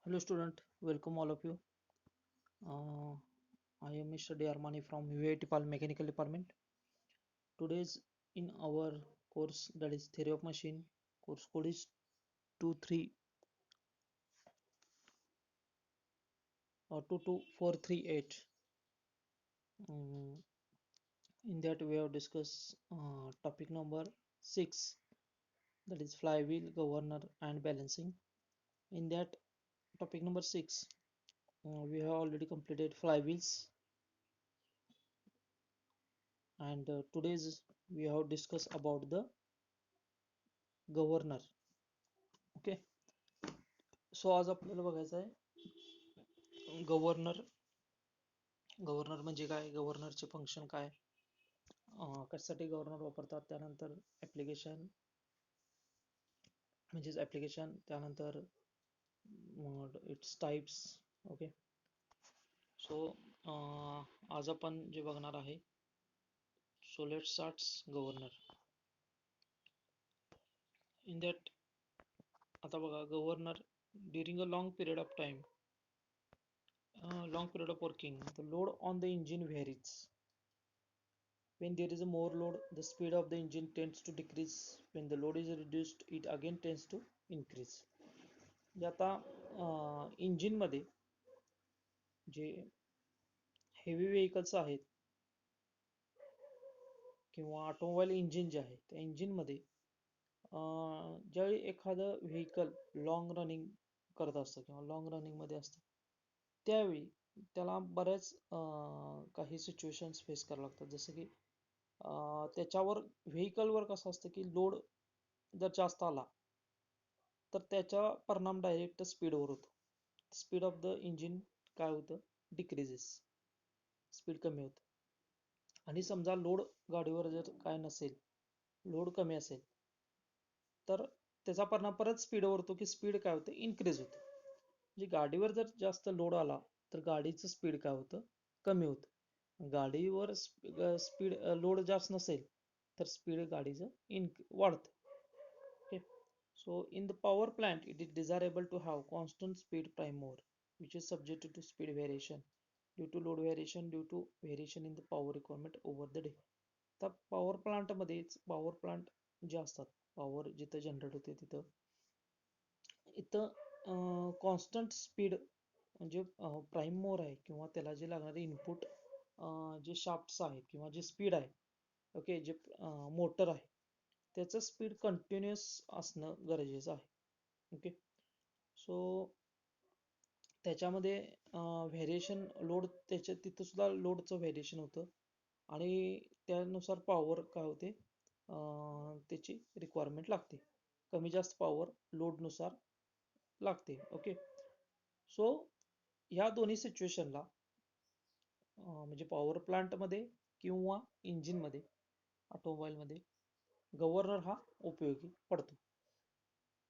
Hello student, welcome all of you. Uh, I am Mr. D. Armani from UAT Mechanical Department. Today's in our course that is Theory of Machine. Course code is 23 or 22438. Um, in that we have discussed topic number 6, that is flywheel, governor and balancing. In that topic number 6, we have already completed flywheels, and today's we have discussed about the governor. Okay. So आज आपल्याला बघायचं आहे governor. Governor म्हणजे काय, गव्हर्नरचे function काय, कशासाठी governor वापरतात, त्यानंतर ऍप्लिकेशन म्हणजेच ऍप्लिकेशन, त्यानंतर इट्स टाइप्स. ओके. सो आज आपण जे बघणार आहे, so let's start governor. In that आता बघा, governor during a long period of working, the load on the engine varies. When there is a more load, the speed of the engine tends to decrease. When the load is reduced, it again tends to increase. जे आता engine मध्ये जे heavy vehicles आहेत किंवा automobile engine जे आहे, त्या engine मध्ये ज्यावेळी एखादं व्हेकल लॉंग रनिंग करत असतं किंवा लॉंग रनिंग मध्ये असतं, त्यावेळी त्याला बऱ्याच काही सिच्युएशन्स फेस करावं लागतात. जसं की त्याच्यावर व्हेकलवर कसं असतं की लोड जर जास्त आला तर त्याचा परिणाम डायरेक्ट स्पीडवर होतो. स्पीड ऑफ द इंजिन काय होतं, डिक्रीजेस, स्पीड कमी होतं. आणि समजा लोड गाडीवर जर काय नसेल, लोड कमी असेल, तर त्याचा परिणाम परत स्पीडवर होतो की स्पीड काय होतं, इन्क्रीज होतं. म्हणजे गाडीवर जर जास्त लोड आला तर गाडीचं स्पीड काय होतं, कमी होतं. गाडीवर स्पीड लोड जास्त नसेल तर स्पीड गाडीचं वाढतं. Okay. So in the power plant, it is desirable to have constant speed prime mover, which is subjected to speed variation due to load variation, due to variation in the power requirement over the day. तर power plant मध्येच, power plant जे असतात, power जिथं generate होते तिथं, इथं constant speed म्हणजे prime मोर आहे किंवा त्याला जे लागणारे इनपुट जे शाफ्ट्स आहेत किंवा जे स्पीड आहे, ओके, जे मोटर आहे, त्याचं स्पीड कंटिन्युअस असणं गरजेचं आहे. ओके. सो त्याच्यामध्ये व्हेरिएशन लोड, त्याच्या तिथं सुद्धा लोडचं व्हेरिएशन होतं आणि त्यानुसार पॉवर काय होते, त्याची रिक्वायरमेंट लागते. कमी जास्त पॉवर लोडनुसार लागते. ओके. सो ह्या दोन्ही सिच्युएशनला म्हणजे पॉवर प्लांटमध्ये किंवा इंजिनमध्ये, ऑटोमोबाईलमध्ये गव्हर्नर हा उपयोगी पडतो.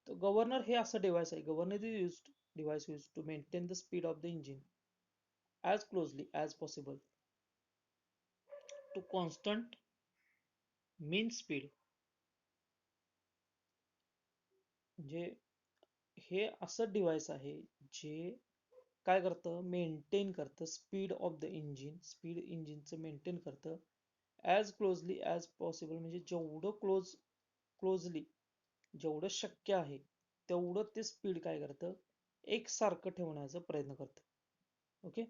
तर गव्हर्नर हे असं डिव्हाइस आहे, governor is device used to maintain the speed of the engine as closely as possible to constant mean speed. म्हणजे हे असं डिव्हाइस आहे जे काय करतं, मेंटेन करतं speed of the engine, speed इंजिनचं मेंटेन करतं ॲज क्लोजली ॲज पॉसिबल, म्हणजे जेवढं क्लोजली, जेवढं शक्य आहे तेवढं ते स्पीड काय करतं, एकसारखं ठेवण्याचा प्रयत्न करतं. ओके.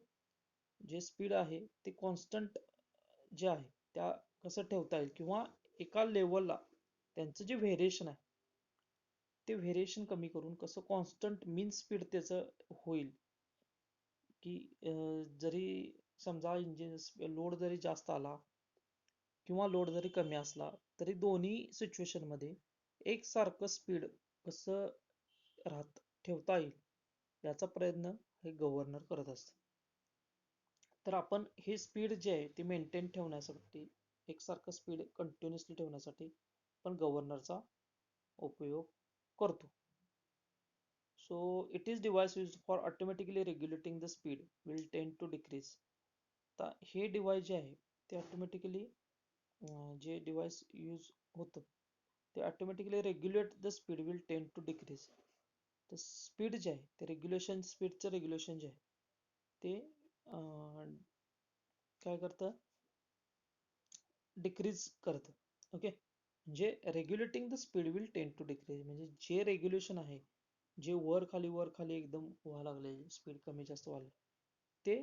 जे स्पीड आहे ते कॉन्स्टंट जे आहे त्या कसं ठेवता येईल किंवा एका लेवलला त्यांचं जे व्हेरिएशन आहे ते व्हेरिएशन कमी करून कसं कॉन्स्टंट मीन स्पीड त्याचं होईल, की जरी समजा इंजिन लोड जरी जास्त आला किंवा लोड जरी कमी असला तरी दोन्ही सिच्युएशन मध्ये एकसारखं स्पीड कसं ठेवता येईल याचा प्रयत्न हे गव्हर्नर करत असतं. तर आपण हे स्पीड जे आहे ते मेंटेन ठेवण्यासाठी, एकसारखं स्पीड कंटिन्युअसली ठेवण्यासाठी पण गव्हर्नरचा उपयोग करतो. So it is device use for automatically regulating the speed will टेंड टू डिक्रीज. आता हे डिव्हाइस जे आहे ते ऑटोमॅटिकली जे डिव्हाइस यूज होतं ते automatically regulate the speed will टेंड टू डिक्रीज. तर स्पीड जे आहे ते रेग्युलेशन, स्पीडचं रेग्युलेशन जे आहे ते अं, काय करतं, डिक्रीज करतं. ओके, म्हणजे regulating the speed will tend to decrease, म्हणजे जे रेग्युलेशन आहे, जे वर खाली एकदम व्हायला लागले, स्पीड कमी जास्त व्हायला, ते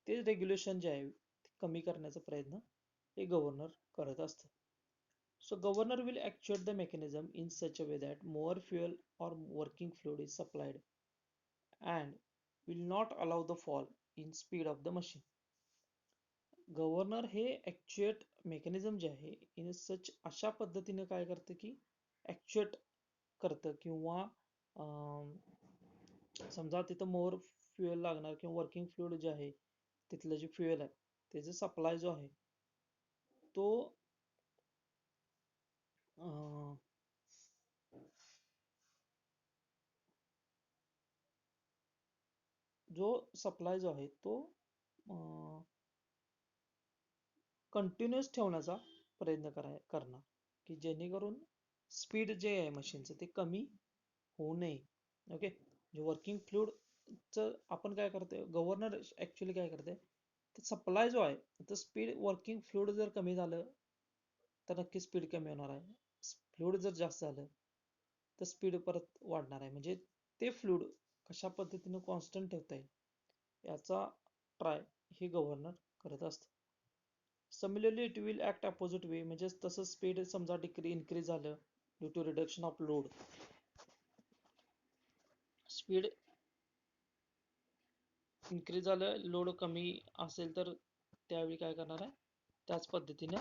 ते रेग्युलेशन जे आहे ते कमी करण्याचा प्रयत्न हे गव्हर्नर करत असतं. So governor will actuate the mechanism in such a way that more fuel or working fluid is supplied and will not allow the fall in speed of the machine. Governor हे ऍक्च्युएट mechanism जे आहे in सच अशा पद्धतीने काय करतं की ऍक्च्युएट करतं किंवा अं, समजा तिथं मोर फ्युएल लागणार किंवा वर्किंग फ्लुइड जे आहे तिथलं जे फ्युएल आहे त्याचा सप्लाय जो आहे तो अं, जो सप्लाय जो आहे तो कंटिन्युअस ठेवण्याचा प्रयत्न करणार की जेणेकरून स्पीड जे आहे मशीनचं ते कमी होऊ नये. ओके, जे वर्किंग फ्लुइडचं आपण काय करतोय, गव्हर्नर ऍक्च्युली काय करते, तर सप्लाय जो आहे तर स्पीड, वर्किंग फ्लुइड जर कमी झालं तर नक्की स्पीड कमी होणार आहे. फ्लुइड जर जास्त झालं तर स्पीड परत वाढणार आहे. म्हणजे ते फ्लुइड कशा पद्धतीने कॉन्स्टंट ठेवता येईल याचा ट्राय हे गव्हर्नर करत असतं. Similarly it will act opposite way, म्हणजे तसं स्पीड समजा इन्क्रीज झालं due to reduction of load, speed increase झालं, लोड कमी असेल तर त्यावेळी काय करणार आहे, त्याच पद्धतीने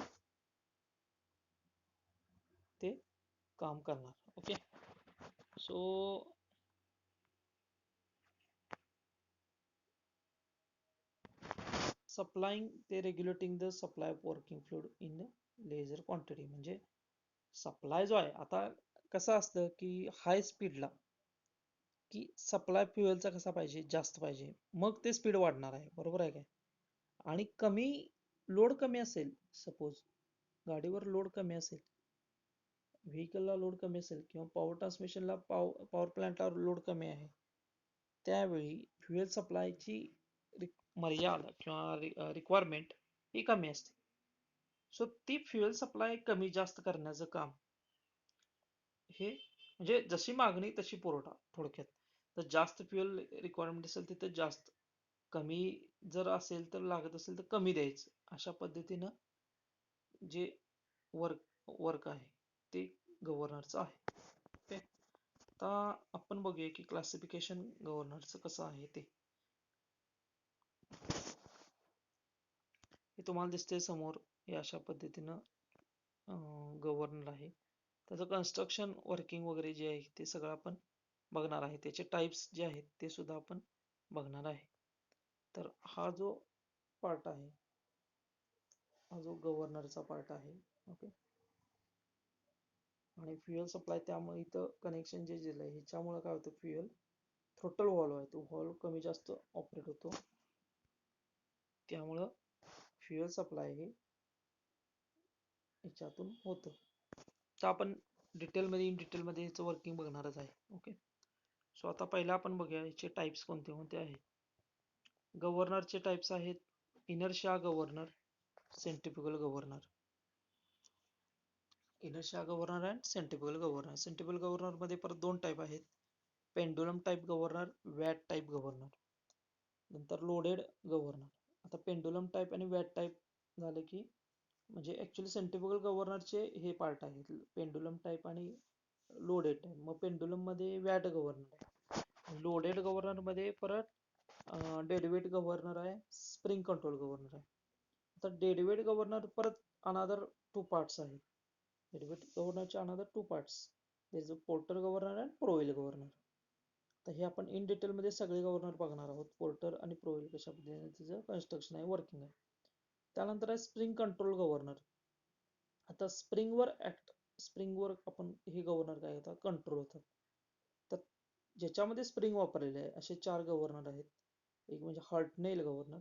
ते काम करणार. ओके, सो सप्लाइंग ते regulating the supply of working fluid in lesser quantity, म्हणजे सप्लाय जो आहे, आता कसं असतं की हाय स्पीडला की सप्लाय फ्युएलचा कसा पाहिजे, जास्त पाहिजे, मग ते स्पीड वाढणार आहे, बरोबर आहे काय. आणि कमी लोड कमी असेल, सपोज गाडीवर लोड कमी असेल, व्हेकलला लोड कमी असेल किंवा पॉवर ट्रान्समिशनला पॉवर प्लांटला लोड कमी आहे, त्यावेळी फ्युएल सप्लायची मर्यादा किंवा रिक्वायरमेंट ही कमी असते. सो ती फ्युएल सप्लाय कमी जास्त करण्याचं काम हे, म्हणजे जशी मागणी तशी पुरवठा थोडक्यात. तर जास्त फ्युएल रिक्वायरमेंट असेल तिथे जास्त, कमी जर असेल तर लागत असेल तर कमी द्यायचं, अशा पद्धतीनं जे वर्क वर्क आहे ते गव्हर्नरचं आहे. ओके, आता आपण बघूया की क्लासिफिकेशन गव्हर्नरचं कसं आहे ते. हे तुम्हाला दिसतंय समोर, हे अशा पद्धतीनं गव्हर्नर आहे. त्याचं कन्स्ट्रक्शन, वर्किंग वगैरे जे आहे ते सगळं आपण बघणार आहे. त्याचे टाइप्स जे आहेत ते सुद्धा आपण बघणार आहे. तर हा जो पार्ट आहे, हा जो गव्हर्नरचा पार्ट आहे. ओके, आणि फ्युएल सप्लाय, त्यामुळे इथं कनेक्शन जे दिलंय ह्याच्यामुळे काय होतं, फ्युएल थ्रोटल व्हॉल्व आहे, तो व्हॉल्व कमी जास्त ऑपरेट होतो, त्यामुळं फ्युएल सप्लाय हे ह्याच्यातून होतं. तर आपण इन डिटेलमध्ये ह्याचं वर्किंग बघणारच आहे. ओके, सो आता पहिला आपण बघूया याचे टाइप्स कोणते कोणते आहेत. गव्हर्नरचे टाइप्स आहेत inertia governor, centrifugal governor. Inertia governor and centrifugal governor. Centrifugal governor मध्ये परत दोन टाइप आहेत, pendulum type governor, watt type governor, नंतर लोडेड गव्हर्नर. आता पेंडुलम टाइप आणि वॅट टाइप झाले की, म्हणजे ऍक्च्युली सेंट्रिफ्युगल गव्हर्नरचे हे पार्ट आहेत, पेंडुलम टाइप आणि लोडेड टाइप. मग पेंडुलम मध्ये वॅट गव्हर्नर आहे, लोडेड गव्हर्नर मध्ये परत डेडवेट गव्हर्नर आहे, स्प्रिंग कंट्रोल गव्हर्नर आहे. आता डेडवेट गव्हर्नर परत अनादर टू पार्ट्स आहेत. डेडवेट गव्हर्नरचे another two parts, there is Porter governor and Proell governor. तर हे आपण इन डिटेलमध्ये सगळे गव्हर्नर बघणार आहोत, पोर्टर आणि प्रोवेल कशा पद्धतीने त्याचं कन्स्ट्रक्शन आहे, वर्किंग आहे. त्यानंतर आहे स्प्रिंग कंट्रोल गव्हर्नर. आता स्प्रिंगवर आपण हे गव्हर्नर काय होतात, कंट्रोल होतात. तर ज्याच्यामध्ये स्प्रिंग वापरलेले आहे असे चार गव्हर्नर आहेत. एक म्हणजे Hartnell governor,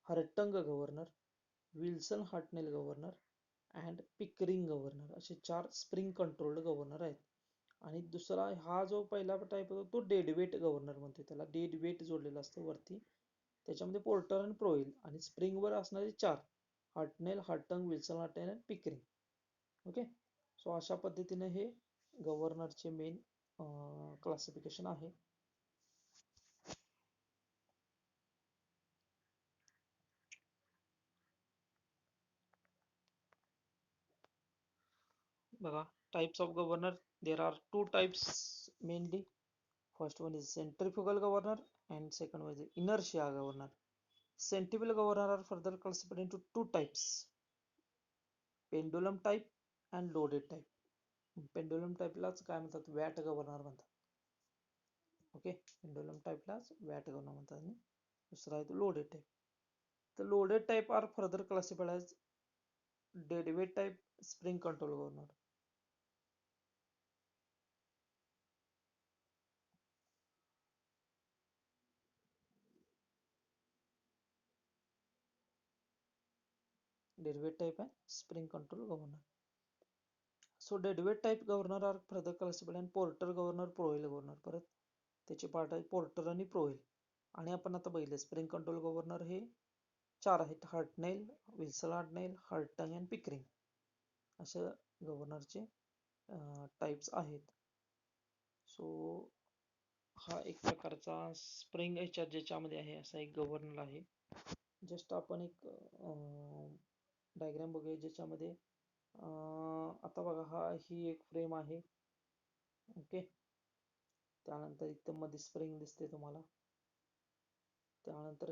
Hartung governor, Wilson Hartnell governor and Pickering governor, असे चार स्प्रिंग कंट्रोल्ड गव्हर्नर आहेत. आणि दुसरा हा जो पहिला टाईप होतो तो डेड वेट गव्हर्नर म्हणतो, त्याला डेड वेट जोडलेलं असतं वरती. त्याच्यामध्ये पोर्टर आणि प्रोइल आणि स्प्रिंगवर असणारे चार: हार्टनेल, हार्टंग, विल्सन हार्टेन आणि पिकरिंग. ओके. सो अशा पद्धतीने हे गव्हर्नरचे मेन क्लासिफिकेशन आहे. बघा, types of governor. There are two types mainly. First one is centrifugal governor and second one is inertia governor. Centrifugal governor are further classified into two types: pendulum type and loaded type. Pendulum टाईपलाच काय म्हणतात, Watt governor म्हणतात. Okay, pendulum टाईपलाच Watt governor म्हणतात. आणि दुसरा आहे तो लोडेड टाईप. तर loaded type are further classified as deadweight type, spring control governor. Deadweight type आहे spring control governor. So deadweight type governor are further classified and Porter governor, Proell governor. परत त्याचे part आहे porter आणि प्रोव्हेल. आणि आपण आता बघितलं स्प्रिंग कंट्रोल गव्हर्नर हे चार आहेत: हार्टनेल, विल्सन हार्टनेल, हार्टंग आणि पिकरिंग. अशा गव्हर्नरचे टाइप्स आहेत. सो हा एक प्रकारचा स्प्रिंग ज्याच्यामध्ये आहे असा एक गव्हर्नर आहे. जस्ट आपण एक डायग्राम बघूया ज्याच्यामध्ये आता बघा, ही एक फ्रेम आहे. ओके. त्यानंतर इथं मध्ये स्प्रिंग दिसते तुम्हाला. त्यानंतर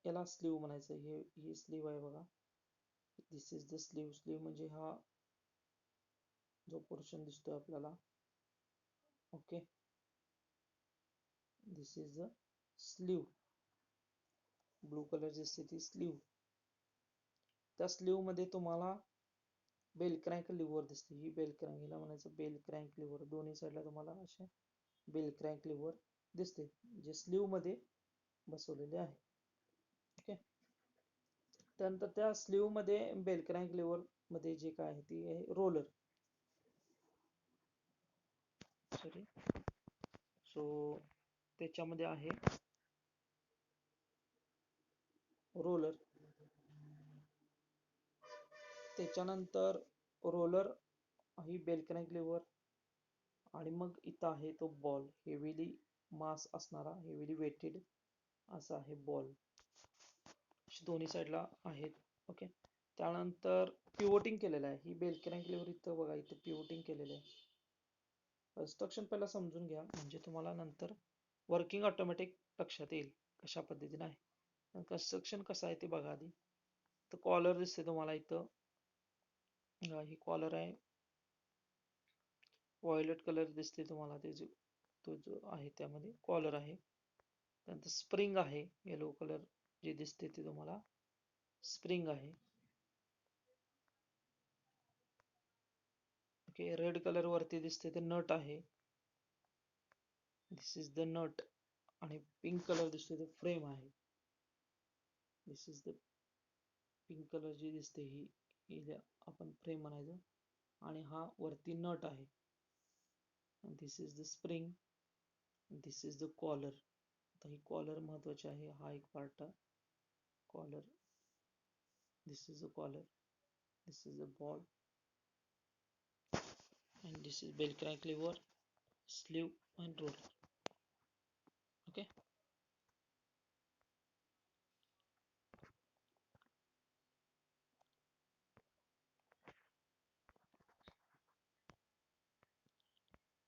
याला स्लीव म्हणायचं. ही स्लीव आहे बघा. This is the slew. Slew म्हणजे हा जो पोर्शन दिसतोय आपल्याला. Okay, this is the slew. Blue colour दिसते ती स्लीव. त्या स्लीव मध्ये तुम्हाला बेल क्रँक लिव्हर दिसते. ही बेल क्रँक, हिला म्हणायचं बेल क्रँक लिव्हर. दोन्ही साईडला तुम्हाला असे बेल क्रँक लिव्हर दिसते, जे स्लीव मध्ये बसवलेले आहे. ओके. त्यानंतर त्या स्लीव मध्ये बेल क्रँक लिव्हर मध्ये जे काय आहे ते आहे रोलर. सॉरी. सो त्याच्यामध्ये आहे रोलर. त्याच्यानंतर रोलर, ही बेल क्रँक लिव्हर, आणि मग इथं आहे तो बॉल. हेवीली मास असणारा, हेवीली वेटेड असा आहे बॉल. दोन्ही साईडला आहेत. ओके. त्यानंतर पिवोटिंग केलेलं आहे. ही बेल क्रँक लिव्हर इथं बघा, इथं पिवोटिंग केलेलं आहे. कन्स्ट्रक्शन पहिला समजून घ्या, म्हणजे तुम्हाला नंतर वर्किंग ऑटोमॅटिक लक्षात येईल कशा पद्धतीने आहे. कन्स्ट्रक्शन कसं आहे ते बघा आधी. तर कॉलर दिसते तुम्हाला इथं. ही कॉलर आहे. व्हायोलेट कलर दिसते तुम्हाला, तो जो आहे त्यामध्ये कॉलर आहे. त्यानंतर स्प्रिंग आहे. येलो कलर जे दिसते ते तुम्हाला स्प्रिंग आहे. ओके. रेड कलर वरती दिसते ते नट आहे. This is the nut. आणि पिंक कलर दिसते ते फ्रेम आहे. This is the pink colour जी दिसते ही आपण फ्रेम म्हणायचं. आणि हा वरती नट आहे. This is the spring. This is the collar. आता ही कॉलर महत्वाची आहे. हा एक part collar. This is the collar. This is the ball. and this is bell crank lever, sleeve and roller. Okay.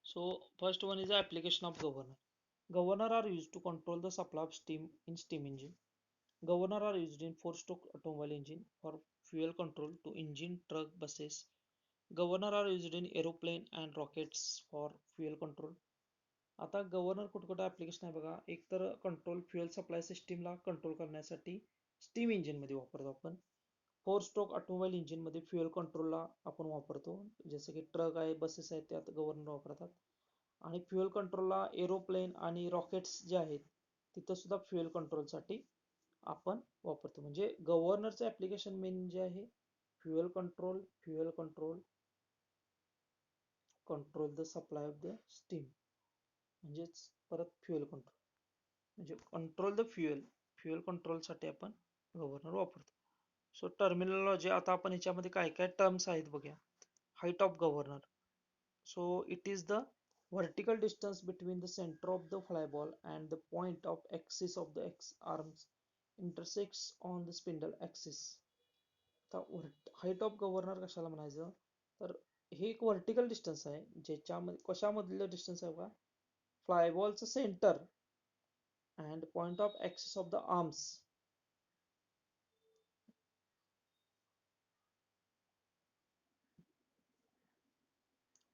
So first one is the application of governor. Governor are used to control the supply of steam in steam engine. Governor are used in four-stroke automobile engine for fuel control to engine, truck, buses. Governor are used in aeroplane and rockets for fuel control. आता governor कुठं application आहे बघा. एक तर control fuel supply सिस्टीमला control करण्यासाठी steam engine मध्ये वापरतो आपण. फोर स्ट्रोक ऑटोमोबाईल इंजिन मध्ये फ्युएल कंट्रोलला आपण वापरतो. जसं की ट्रक आहे, बसेस आहेत, त्यात गव्हर्नर वापरतात. आणि फ्युएल कंट्रोलला एरोप्लेन आणि रॉकेट्स जे आहेत तिथं सुद्धा फ्युएल कंट्रोलसाठी आपण वापरतो. म्हणजे गव्हर्नरचं ऍप्लिकेशन मेन जे आहे fuel control, control the supply of the steam, म्हणजेच परत फ्युएल कंट्रोल, म्हणजे कंट्रोल द फ्युएल, फ्युएल कंट्रोलसाठी आपण गव्हर्नर वापरतो. सो टर्मिनॉलॉजी आता आपण ह्याच्यामध्ये काय काय टर्म्स आहेत बघूया. Height of governor. So it is the vertical distance between the center of the flyball and the point of axis of the X arms intersects on the spindle axis. आता height of governor कशाला म्हणायचं, तर हे एक vertical distance आहे, ज्याच्यामध्ये कशामधलं distance आहे बघा, फ्लायबॉलचं centre and point of axis of the arms.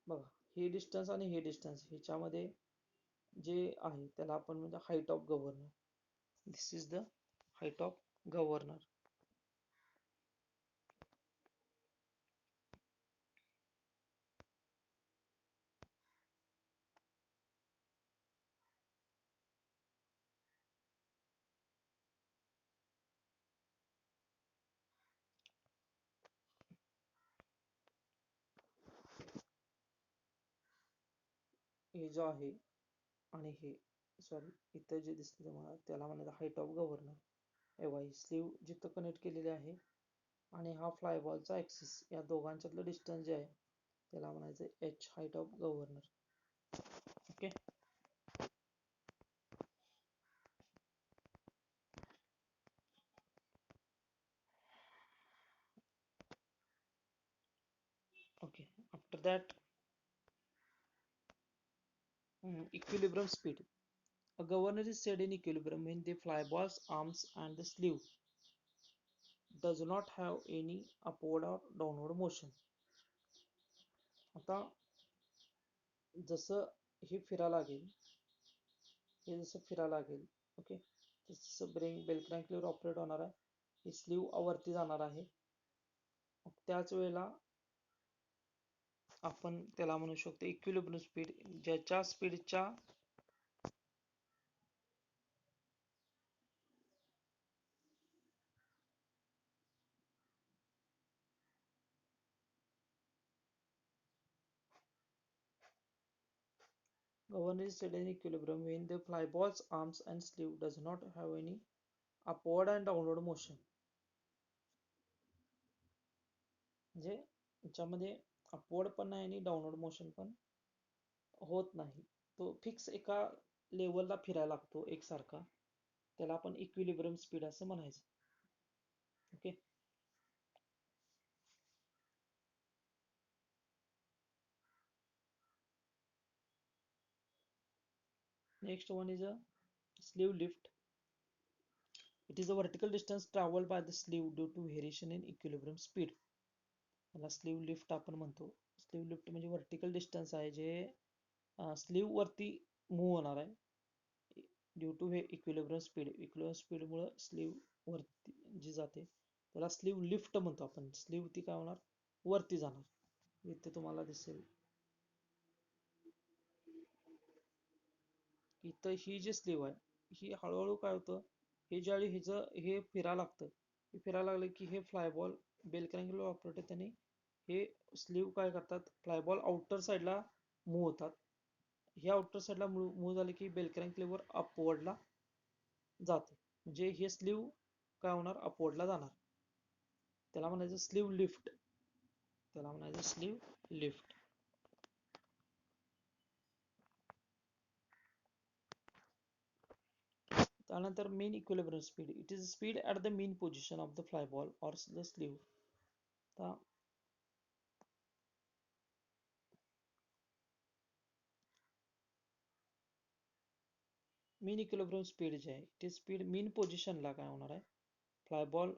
बघा, हे डिस्टन्स आणि हे डिस्टन्स ह्याच्यामध्ये जे आहे त्याला आपण म्हणजे height of governor. This is the height of governor. हे जो आहे आणि हे, सॉरी, इथं जे दिसतं तुम्हाला त्याला म्हणायचं हाईट ऑफ गव्हर्नर. एव्हा ही स्लीव जिथं कनेक्ट केलेली आहे आणि हा फ्लायबॉलचा ऍक्सिस, या दोघांच्यातलं डिस्टन्स जे आहे त्याला म्हणायचं H, height of governor. Okay. Okay, after that equilibrium speed. A governor is set in equilibrium when the flyball's arms and the sleeve does not have any upward or downward motion. आता जसं हे फिरायला लागेल, हे जसं फिरायला लागेल, okay, तसं बेल क्रॅंक लिव्हर ऑपरेट होणार आहे, ही स्लीव वरती जाणार आहे. त्याच वेळेला आपण त्याला म्हणू शकतो इक्विलिब्रियम स्पीड, ज्याच्या स्पीडच्या governor is set in equilibrium when the flyball's arms and sleeve does not have any upward and downward motion. म्हणजे याच्यामध्ये अपवर्ड पण नाही आणि डाऊनवर्ड मोशन पण होत नाही, तो फिक्स एका लेवलला फिरायला लागतो एकसारखा, त्याला आपण इक्विलिब्रियम स्पीड असं म्हणायचं. Okay. Next one is a sleeve lift. It is a vertical distance travelled by the sleeve due to variation in equilibrium speed. त्याला स्लीव लिफ्ट आपण म्हणतो. स्लीव लिफ्ट म्हणजे वर्टिकल डिस्टन्स आहे जे स्लीव वरती move होणार आहे ड्यू टू हे इक्विलिब्रियम स्पीड. इक्विलिब्रियम स्पीडमुळे स्लीव वरती जी जाते त्याला स्लीव लिफ्ट म्हणतो आपण. स्लीव ती काय होणार, वरती जाणार. इथे तुम्हाला दिसेल इथं ही जी स्लीव आहे ही हळूहळू काय होतं, हे ज्यावेळी हिचं हे फिरायला लागतं, हे फिरायला लागलं की हे फ्लायबॉल बेल क्रॅंगुलर ऑपरेटर त्याने हे स्लीव काय करतात, फ्लायबॉल आउटर साईडला मूव्ह होतात. हे आउटर साईडला मूव्ह झाले की बेल क्रॅंक लिव्हर अपवर्डला जाते, म्हणजे हे स्लीव काय होणार, अपवर्डला जाणार. त्याला म्हणायचं स्लीव लिफ्ट. त्याला म्हणायचं स्लीव लिफ्ट. त्यानंतर mean equilibrium speed. It is speed at the mean position of the flyball or the sleeve. आता मेन इक्विलिब्रियम स्पीड जे आहे ते स्पीड मेन पोझिशनला काय होणार आहे, फ्लायबॉल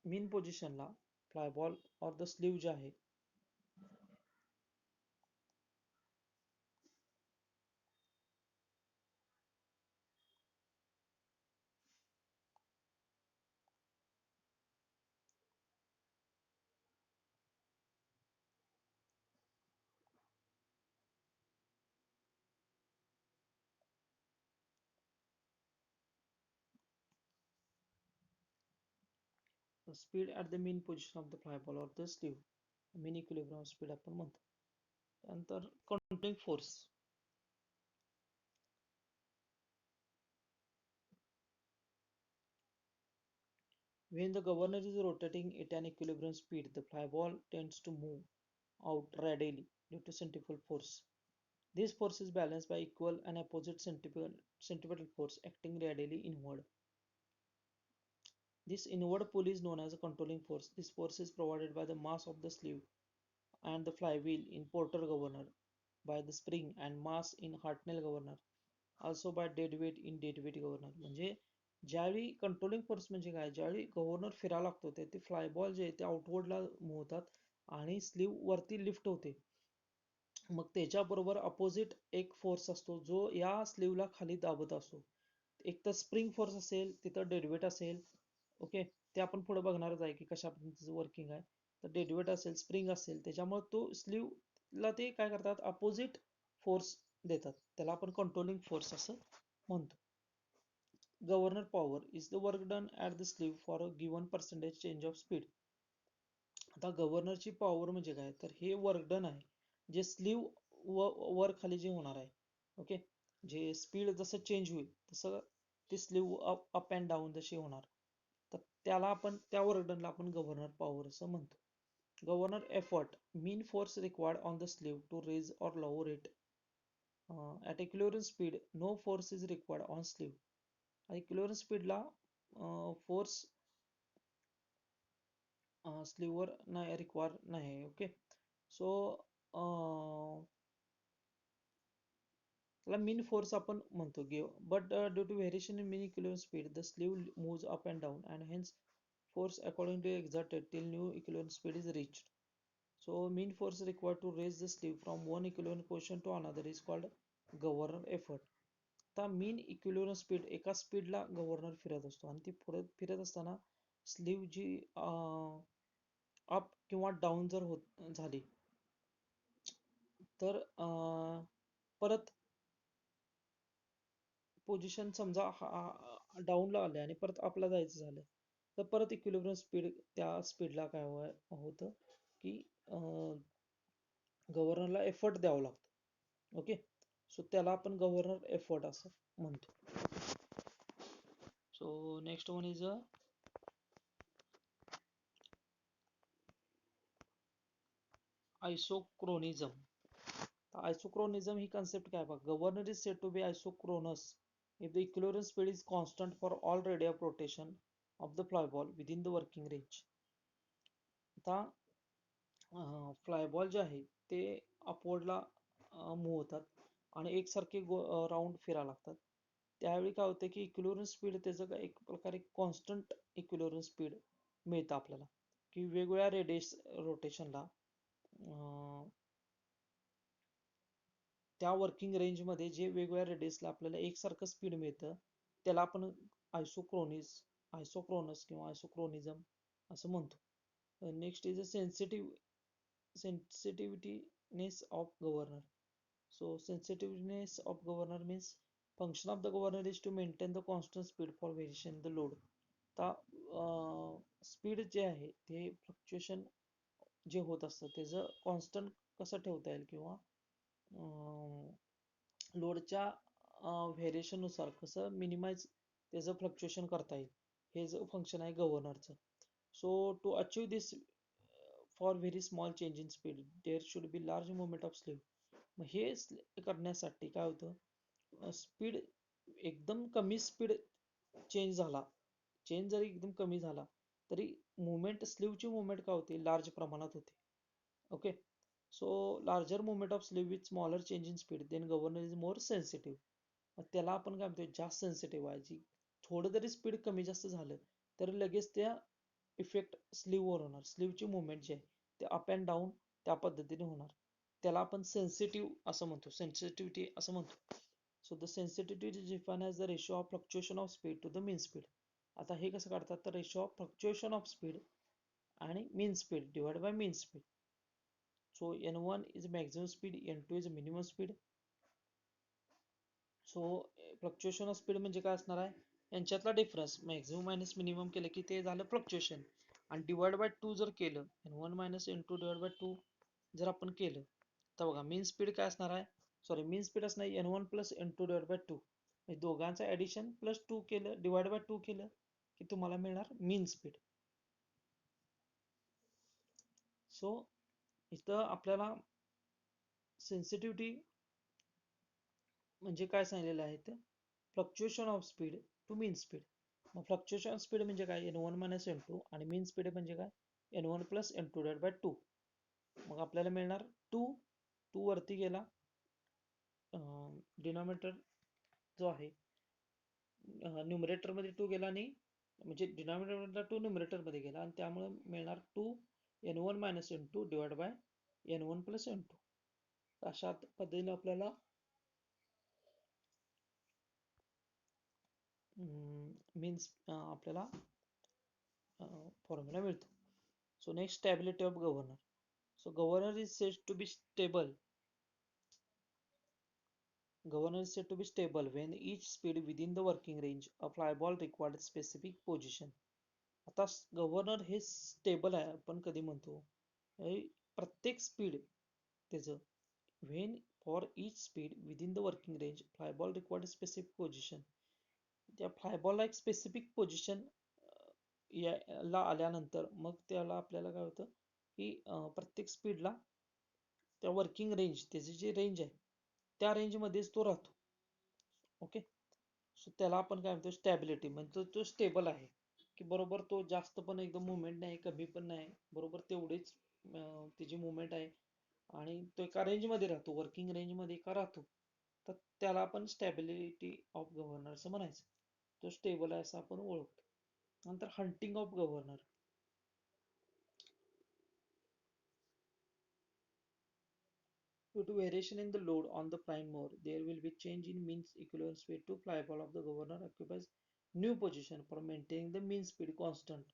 मेन पोझिशनला फ्लायबॉल ऑर द स्लीव जे आहे speed at the mean position of the flyball or the sleeve, mean equilibrium speed आपण म्हणतो. त्यानंतर controlling force. When the governor is rotating at an equilibrium speed, the flyball tends to move out radially due to centrifugal force. This force is balanced by equal and opposite centripetal force acting radially inward. This inward pull is known as a controlling force. This force is provided by the mass of the sleeve and the flywheel in Porter governor, by the spring and mass in Hartnell governor, also by dead weight in dead weight governor. म्हणजे ज्यावेळी controlling force म्हणजे काय, ज्यावेळी governor फिरायला लागतो ते फ्लायबॉल जे आहे ते आउटवर्डला मूव्ह होतात आणि स्लीव वरती लिफ्ट होते. मग त्याच्याबरोबर अपोजिट एक फोर्स असतो जो या स्लीवला खाली दाबत असतो. एक तर स्प्रिंग फोर्स असेल, तिथं डेडवेट असेल. ओके, ते आपण पुढे बघणारच आहे की कशा पद्धतीचं वर्किंग आहे. तर डेडवेट असेल, स्प्रिंग असेल, त्याच्यामुळे तो स्लीवला ते काय करतात, अपोजिट फोर्स देतात. त्याला आपण कंट्रोलिंग फोर्स असं म्हणतो. Governor power is the work done at the slew for a given percentage change of speed. आता गव्हर्नरची पॉवर म्हणजे काय, तर हे वर्क डन आहे जे स्लीव वर खाली जे होणार आहे. ओके, जे स्पीड जसं चेंज होईल तसं ते स्लीव अप अँड डाऊन जशी होणार, तर त्याला आपण त्या वर्क डनला आपण गव्हर्नर पॉवर असं म्हणतो. Governor effort mean force required on the sleeve to raise or lower it at equilibrium speed no force is required on sleeve. Equilibrium स्पीडला फोर्स स्लीववर नाही रिक्वायर नाही. ओके, सो त्याला मीन फोर्स आपण म्हणतो. But due to variation in mean equilibrium speed the sleeve moves up and down and hence force accordingly exerted till new equilibrium speed is reached. So mean force required to raise the sleeve from one equilibrium position to another is called governor effort. आता मीन equilibrium speed एका स्पीडला governor फिरत असतो आणि ती पुढे फिरत असताना slew जी up किंवा डाऊन जर होत झाली तर परत पोझिशन समजा डाऊनला आले आणि परत अपला जायचं झालं तर परत इक्विलिब्रियम स्पीड त्या स्पीडला काय होतं की गव्हर्नरला एफर्ट द्यावं लागतं. ओके, सो त्याला आपण गव्हर्नर एफर्ट असं म्हणतो. So next one is isochronism. Isochronism ही कन्सेप्ट काय बघा, governor is said to be isochronous if the equilibrium speed is constant for all radii of rotation of the flyball within the working range. आता फ्लायबॉल जे आहे ते अपवर्डला move होतात आणि एकसारखे राऊंड फिरायला लागतात. त्यावेळी काय होतं की इक्विलिब्रियम स्पीड त्याचं एक प्रकारे कॉन्स्टंट इक्विलिब्रियम स्पीड मिळतं आपल्याला, की वेगवेगळ्या रेडियस रोटेशनला त्या वर्किंग रेंजमध्ये जे वेगवेगळ्या रेडियसला आपल्याला एकसारखं स्पीड मिळतं त्याला आपण आयसोक्रोनस किंवा आयसोक्रोनिझम असं म्हणतो. Next is a sensitiveness of governor. So sensitiveness of governor means function of the governor is to maintain the constant speed for variation in the load. आता स्पीड जे आहे ते फ्लक्च्युएशन जे होत असतं त्याचं कॉन्स्टंट कसं ठेवता येईल किंवा लोडच्या व्हेरिएशननुसार कसं मिनिमाइज त्याचं फ्लक्च्युएशन करता येईल हे जो फंक्शन आहे गव्हर्नरचं. So to achieve this for very small change in speed there should be large movement of sleeve. मग हे करण्यासाठी काय होतं, स्पीड एकदम कमी स्पीड चेंज झाला, चेंज जरी एकदम कमी झाला तरी मुवमेंट स्लीवची मुवमेंट काय होते लार्ज प्रमाणात होते. Okay, so larger movement of sleeve with smaller change in speed then governor is more sensitive. मग त्याला आपण काय म्हणतो, जास्त सेन्सिटिव्ह आहे. जी थोडं जरी स्पीड कमी जास्त झालं तर लगेच त्या इफेक्ट स्लीववर होणार. स्लीवची मुवमेंट जी आहे ते अप अँड डाऊन त्या पद्धतीने होणार. त्याला आपण सेन्सिटिव्ह असं म्हणतो, सेन्सिटिव्हिटी असं म्हणतो. So the sensitivity is define as the ratio of fluctuation of speed to the mean speed. आता हे कसं काढतात, तर ratio of fluctuation of speed आणि mean speed divide by mean speed. So n1 is maximum speed, n2 is minimum speed. So fluctuation of speed म्हणजे काय असणार आहे, यांच्यातला डिफरन्स मॅक्झिमम मायनस मिनिमम केलं की ते झालं फ्लक्च्युएशन. आणि डिवाइड बाय टू जर केलं, N1 minus N2 divide by two जर आपण केलं, तर बघा मीन स्पीड काय असणार आहे, सॉरी मीन स्पीड असणार आहे N1 plus N2 divide by two. म्हणजे दोघांचं ॲडिशन प्लस टू केलं डिवाइड बाय टू केलं की तुम्हाला मिळणार मीन स्पीड. सो इथं आपल्याला सेन्सिटिव्हिटी म्हणजे काय सांगितलेलं आहे ते, fluctuation of speed to mean speed. मग फ्लक्च्युएशन ऑफ स्पीड म्हणजे काय, N1 मायनस N2, आणि मीन स्पीड म्हणजे काय, N1 plus N2 divide by two. मग आपल्याला मिळणार टू, टू वरती गेला, डिनॉमिनेटर जो आहे न्यूमरेटर मध्ये टू गेला आणि म्हणजे डिनॉमिनेटरला टू न्यूमरेटर मध्ये गेला, आणि त्यामुळे मिळणार two N1 minus N2 divide by N1 plus N2. अशा पद्धतीने आपल्याला मीन्स आपल्याला फॉर्म्युला मिळतो. So next, stability of governor. So governor is said to be stable when each speed within the working range of flyball required specific position. आता governor हे stable आहे आपण कधी म्हणतो, प्रत्येक स्पीड त्याचं when for each speed within the working range flyball required specific position. त्या फ्लायबॉलला एक स्पेसिफिक पोझिशन ला आल्यानंतर मग त्याला आपल्याला काय होतं की प्रत्येक स्पीडला त्या वर्किंग रेंज, त्याची जी रेंज आहे त्या रेंजमध्येच तो राहतो. ओके. सो त्याला आपण काय म्हणतो, स्टॅबिलिटी, म्हणजे तो स्टेबल आहे की बरोबर तो जास्त पण एकदम मुवमेंट नाही, कमी पण नाही, बरोबर तेवढीच त्याची मुवमेंट आहे, आणि तो एका रेंजमध्ये राहतो, वर्किंग रेंजमध्ये का राहतो, तर त्याला आपण स्टॅबिलिटी ऑफ गव्हर्नर असं म्हणायचं. तो स्टेबल आहे असं आपण ओळखतो. नंतर hunting of governor. Due to variation in the load on the prime mover, there will be change in mean equivalent speed to flyball of the governor occupies new position for maintaining the mean speed constant.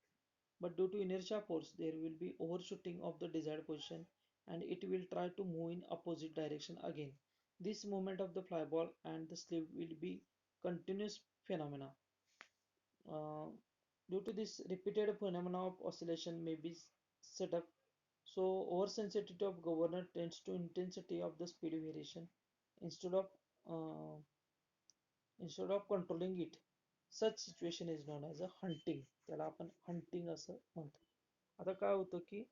But due to inertia force, there will be overshooting of the desired position and it will try to move in opposite direction again. This movement of the flyball and the sleeve will be continuous phenomena. Uh, Due to this repeated phenomena of oscillation may be set up. So oversensitivity of governor tends to intensity of the speed variation instead of uh, instead of controlling it. Such situation is known as a hunting. त्याला आपण hunting असं म्हणतो. आता काय होतं की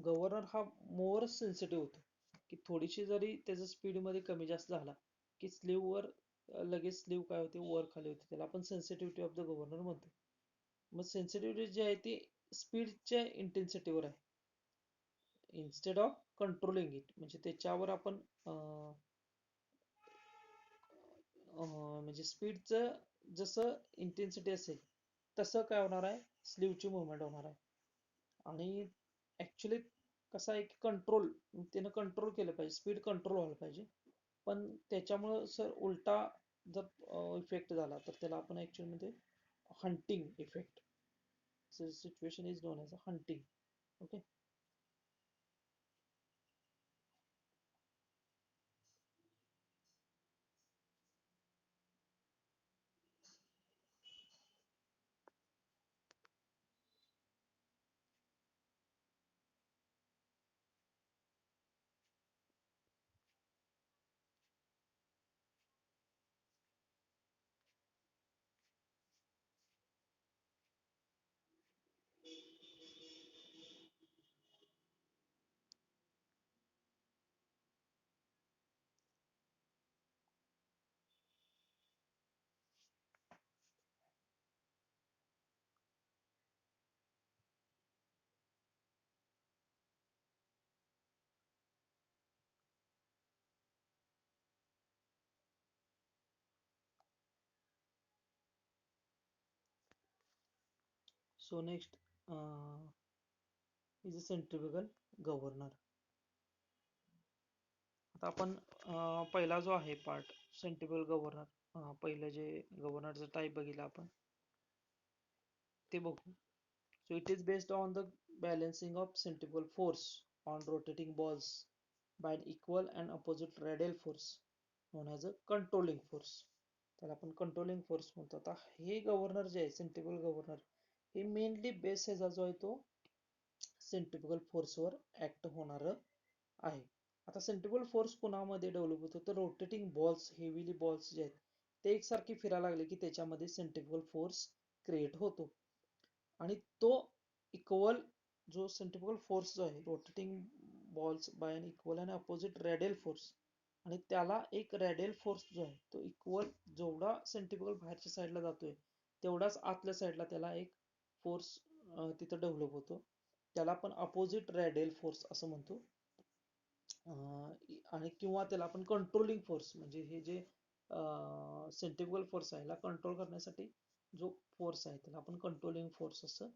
governor हा मोर sensitive होतो, की थोडीशी जरी त्याचा स्पीड मध्ये कमी जास्त झाला की स्लीववर लगेच स्लीव काय होते, वर खाली होते. त्याला आपण सेन्सिटिव्हिटी ऑफ द गव्हर्नर म्हणतो. मग सेन्सिटिव्हिटी जी आहे ती स्पीडच्या इंटेन्सिटीवर आहे, इन्स्टेड ऑफ कंट्रोलिंग इट. म्हणजे त्याच्यावर आपण म्हणजे स्पीडचं जसं इंटेन्सिटी असेल तसं काय होणार आहे, स्लीवची मुवमेंट होणार आहे. आणि ऍक्च्युली कसं आहे की कंट्रोल, त्यानं कंट्रोल केलं पाहिजे, स्पीड कंट्रोल व्हायला पाहिजे, पण त्याच्यामुळं सर उलटा जर इफेक्ट झाला तर त्याला आपण ऍक्च्युअली मध्ये hunting effect. Situation is non as a hunting. Okay. So next is a centrifugal governor. आता आपण पहिला जो आहे पार्ट सेंट्रिफ्युगल गव्हर्नर, पहिलं जे गव्हर्नरचं टाईप बघितलं आपण ते बघू. So it is based on the balancing of centrifugal force on rotating balls by an equal and opposite radial force known as a controlling force. त्याला आपण कंट्रोलिंग फोर्स म्हणतो. आता हे गव्हर्नर जे आहे सेंट्रिफ्युगल गव्हर्नर, हे मेनली बेस ह्याचा जो आहे तो सेंट्रिफ्युगल फोर्सवर ऍक्ट होणार आहे. आता सेंट्रिफ्युगल फोर्स कुणामध्ये डेव्हलप होतो, तर रोटेटिंग बॉल्स, हेवीली बॉल्स जे आहेत ते एकसारखे फिरायला लागले की त्याच्यामध्ये सेंट्रिफ्युगल फोर्स क्रिएट होतो. आणि तो इक्वल जो सेंट्रिफ्युगल फोर्स जो आहे, रोटेटिंग बॉल्स बाय अन इक्वल आणि अपोजिट रेडियल फोर्स, आणि त्याला एक रेडियल फोर्स जो आहे तो इक्वल, जेवढा सेंट्रिफ्युगल बाहेरच्या साईडला जातोय तेवढाच आतल्या साईडला त्याला एक फोर्स तिथं डेव्हलप होतो. त्याला आपण अपोजिट रेडियल फोर्स असं म्हणतो. आणि किंवा त्याला आपण कंट्रोलिंग फोर्स, म्हणजे हे जे सेंट्रिफ्युगल फोर्स आहे याला कंट्रोल करण्यासाठी जो फोर्स आहे त्याला आपण कंट्रोलिंग फोर्स असं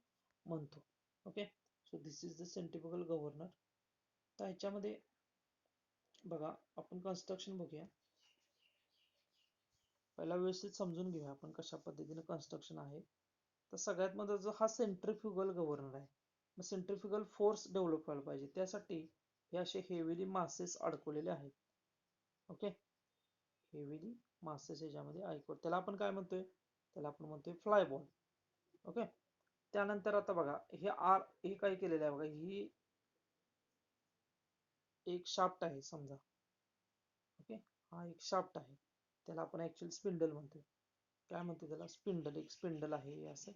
म्हणतो. Okay, so this is the centrifugal governor. तर ह्याच्यामध्ये बघा आपण कन्स्ट्रक्शन बघूया. पहिला व्यवस्थित समजून घेऊया आपण कशा पद्धतीने कन्स्ट्रक्शन आहे. तर सगळ्यात महत्त्वाचा हा सेंट्रिफ्युगल गव्हर्नर आहे. मग सेंट्रिफ्युगल फोर्स डेव्हलप व्हायला पाहिजे, त्यासाठी हे असे हेवीली मासेस अडकवलेले आहेत. ओके, हेवीली मासेस ह्याच्यामध्ये अडकवले, त्याला आपण काय म्हणतोय, त्याला आपण म्हणतोय फ्लाय बॉल. ओके, त्यानंतर आता बघा हे काय केलेलं आहे बघा, ही एक शाफ्ट आहे समजा. ओके, हा एक शाफ्ट आहे, त्याला आपण ऍक्च्युअली स्पिंडल म्हणतोय. काय म्हणतो त्याला, स्पिंडल, एक स्पिंडल आहे असं.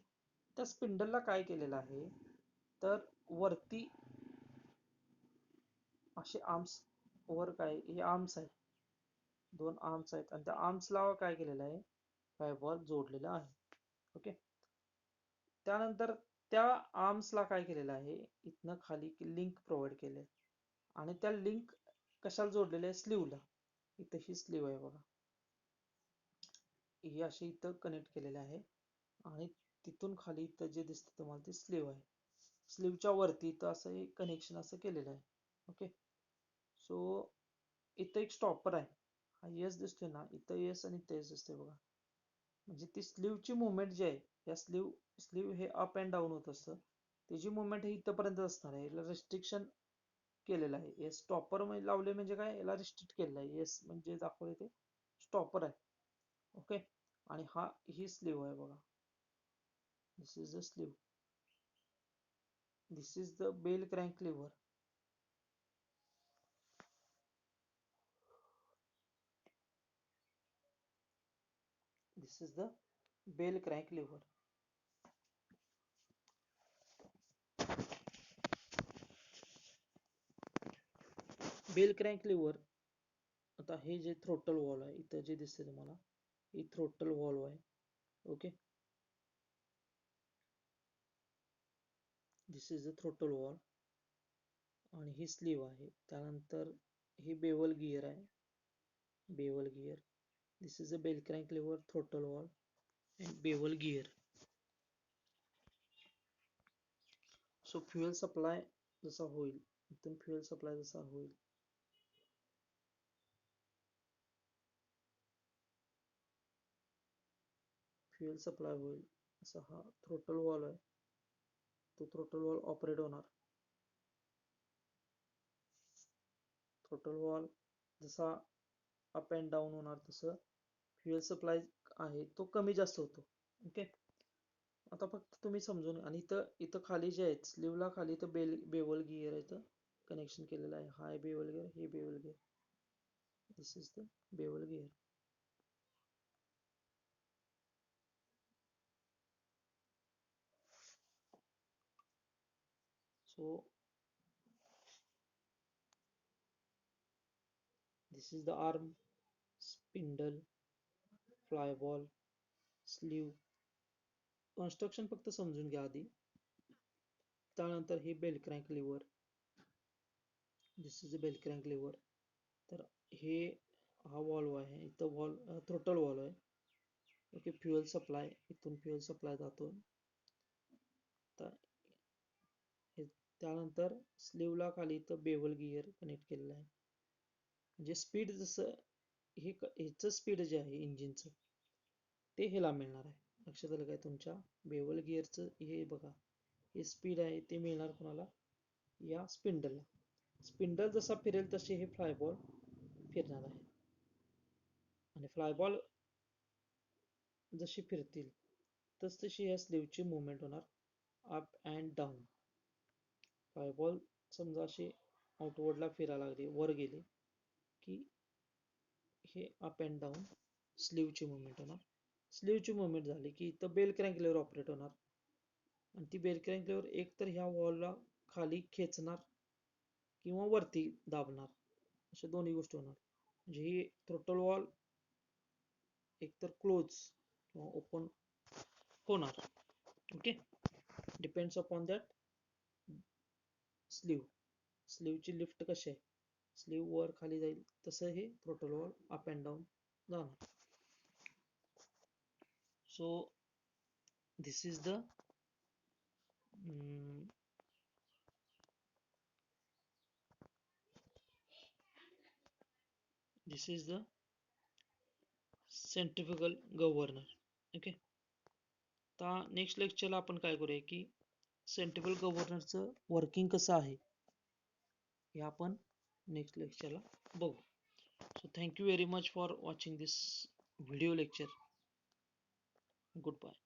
त्या स्पिंडलला काय केलेलं आहे, तर वरती असे आर्म्स, वर काय हे आर्म्स आहेत, दोन आर्म्स आहेत, आणि त्या आर्म्सला काय केलेलं आहे, फायबर जोडलेलं आहे. ओके, त्यानंतर त्या आर्म्सला काय केलेलं आहे, इथनं खाली लिंक प्रोव्हाइड केले, आणि त्या लिंक कशाला जोडलेल्या आहे, स्लीवला. इथं ही स्लीव आहे बघा, ही अशी इथं कनेक्ट केलेले आहे, आणि तिथून खाली इथं जे दिसतं तुम्हाला ते स्लीव आहे. स्लीवच्या वरती इथं असं एक कनेक्शन असं केलेलं आहे. ओके, सो इथं एक स्टॉपर आहे, हा यस दिसतोय ना, इथं यस आणि इथं यस दिसतोय बघा. म्हणजे ती स्लीवची मुवमेंट जी आहे, या स्लीव हे अप अँड डाऊन होत असतं, त्याची मुवमेंट हे इथपर्यंत असणार आहे. याला रिस्ट्रिक्शन केलेलं आहे. हे स्टॉपर लावले म्हणजे काय, याला रिस्ट्रिक्ट केलेलं आहे. येस म्हणजे दाखवले ते स्टॉपर आहे. ओके, आणि ही स्लीव आहे बघा, this is the sleeve, this is the bell crank lever. This is the bell crank lever. Bell crank lever. आता हे जे थ्रोटल वॉल आहे, इथं जे दिसते तुम्हाला, ही थ्रोटल वॉल आहे. Okay, this is the throttle valve, आणि ही स्लीव आहे. त्यानंतर ही बेवल गियर आहे, bevel gear. This is a bell crank lever, throttle valve and bevel gear. So fuel supply जसा होईल, इथून फ्युएल सप्लाय जसा होईल, फ्युएल सप्लाय होईल, असा हा थ्रोटल वॉल आहे, तो थ्रोटल वॉल ऑपरेट होणार. थ्रोटल वॉल जसा अप अँड डाऊन होणार तसं फ्युएल सप्लाय आहे तो कमी जास्त होतो. ओके, आता फक्त तुम्ही समजून, आणि इथं इथं खाली जे आहेत स्लीवला खाली इथं बेवल गियर इथं कनेक्शन केलेलं आहे. हा बेवल गियर, हे bevel gear, this is the bevel gear. So this is the arm, spindle, flyball, sleeve. Construction फक्त समजून घ्या आधी. त्यानंतर हे bell crank lever, this is the bell crank lever. तर हे हा वॉल्व आहे, इथं थ्रोटल वॉल्व आहे. ओके, फ्युएल सप्लाय, इथून फ्युएल सप्लाय जातो. त्यानंतर स्लीवला खाली इथं बेवल गियर कनेक्ट केलेलं आहे. म्हणजे स्पीड जसं ह्याचं स्पीड जे आहे इंजिनचं ते ह्याला मिळणार आहे. लक्षात आलं काय तुमच्या, बेवल गिअरचं हे बघा, हे स्पीड आहे ते मिळणार कोणाला, या स्पिंडलला. स्पिंडल जसा फिरेल तसे हे फ्लायबॉल फिरणार आहे, आणि फ्लायबॉल जशी फिरतील तसतशी ह्या स्लीवची मुवमेंट होणार, अप अँड डाऊन. फायबॉल समजा अशी आउटवर्डला फिरायला लागली, वर गेली की हे अप अँड डाऊन स्लीवची मुवमेंट होणार. स्लीवची मुवमेंट झाली की इथं बेल क्रॅंक लिव्हर ऑपरेट होणार आणि ती बेल क्रॅंक लिव्हर एकतर ह्या वॉलला खाली खेचणार किंवा वरती दाबणार, अशा दोन्ही गोष्टी होणार. म्हणजे ही थ्रोटल वॉल एकतर क्लोज किंवा ओपन होणार. Okay, depends upon that sleeve. स्लीवची लिफ्ट कशी आहे, स्लीव वर खाली जाईल तसं हे throttle valve up and down जाणार. So this is the this is the centrifugal governor. Okay, आता नेक्स्ट लेक्चरला आपण काय करूया की सेंट्रिफ्युगल गव्हर्नरचं वर्किंग कसं आहे हे आपण नेक्स्ट लेक्चरला बघू. So thank you very much for watching this video lecture. Good bye.